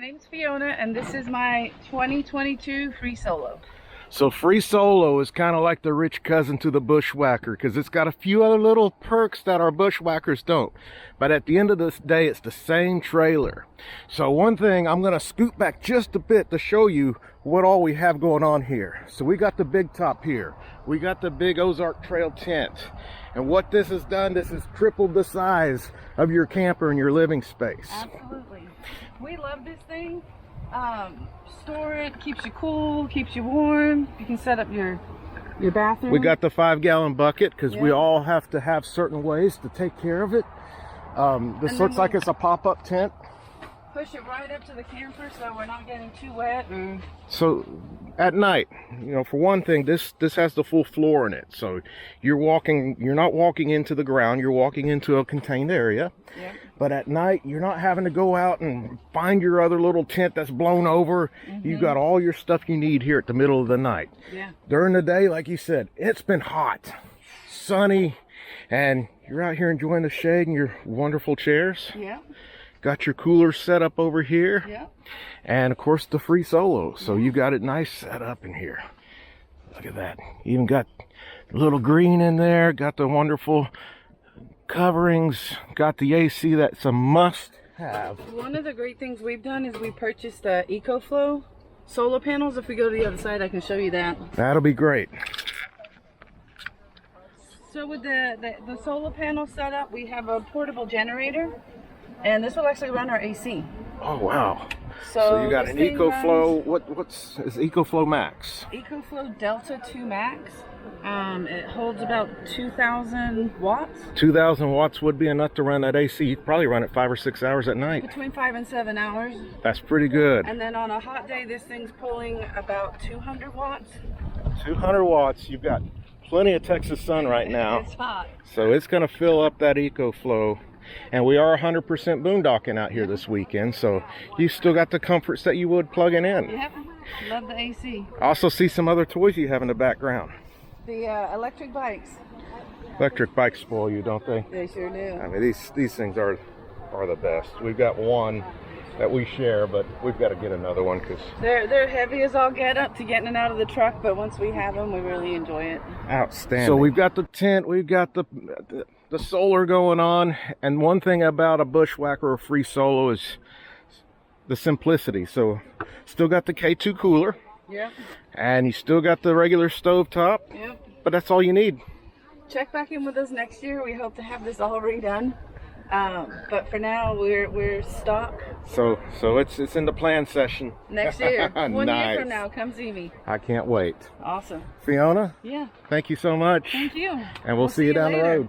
name's Fiona, and this is my 2022 Free Solo. So Free Solo is kind of like the rich cousin to the Bushwhacker, because it's got a few other little perks that our Bushwhackers don't. But at the end of this day, it's the same trailer. So one thing, I'm going to scoot back just a bit to show you what all we have going on here. So we got the big top here. We got the big Ozark Trail tent. And what this has done, this has tripled the size of your camper and your living space. Absolutely. We love this thing. Store it, keeps you cool, keeps you warm. You can set up your bathroom. We got the 5-gallon bucket because we all have to have certain ways to take care of it. This looks like it's a pop-up tent. Push it right up to the camper so we're not getting too wet. So at night, you know, for one thing, this has the full floor in it. So you're not walking into the ground, you're walking into a contained area. Yep. But at night, you're not having to go out and find your other little tent that's blown over. You've got all your stuff you need here at the middle of the night. Yeah. During the day, like you said, it's been hot, sunny, and you're out here enjoying the shade and your wonderful chairs. Yeah. Got your cooler set up over here. Yeah. And of course the Free Solo. So you got it nice set up in here. Look at that. Even got a little green in there. Got the wonderful coverings. Got the AC. That's a must have. One of the great things we've done is we purchased EcoFlow solar panels. If we go to the other side, I can show you that. That'll be great. So with the solar panel setup, we have a portable generator. And this will actually run our AC. Oh wow! So you got an EcoFlow. What's EcoFlow Max? EcoFlow Delta 2 Max. It holds about 2,000 watts. 2,000 watts would be enough to run that AC. You'd probably run it 5 or 6 hours at night. Between 5 and 7 hours. That's pretty good. And then on a hot day, this thing's pulling about 200 watts. 200 watts. You've got plenty of Texas sun right now. It's hot. So it's going to fill up that EcoFlow. And we are 100% boondocking out here this weekend, so you still got the comforts that you would plugging in. Yep, love the AC. I also see some other toys you have in the background. The electric bikes. Electric bikes spoil you, don't they? They sure do. I mean, these things are the best. We've got one that we share, but we've got to get another one because they're heavy as all get up to getting it out of the truck, but once we have them, we really enjoy it. Outstanding. So we've got the tent, we've got the solar going on, and one thing about a Bushwhacker or Free Solo is the simplicity. So still got the K2 cooler. Yep. And you still got the regular stove top. Yep. But that's all you need. Check back in with us next year. We hope to have this all redone. But for now, we're stock. So it's in the plan session. Next year. One Nice. year from now, come see me. I can't wait. Awesome. Fiona? Yeah. Thank you so much. Thank you. And we'll see you down the later. road.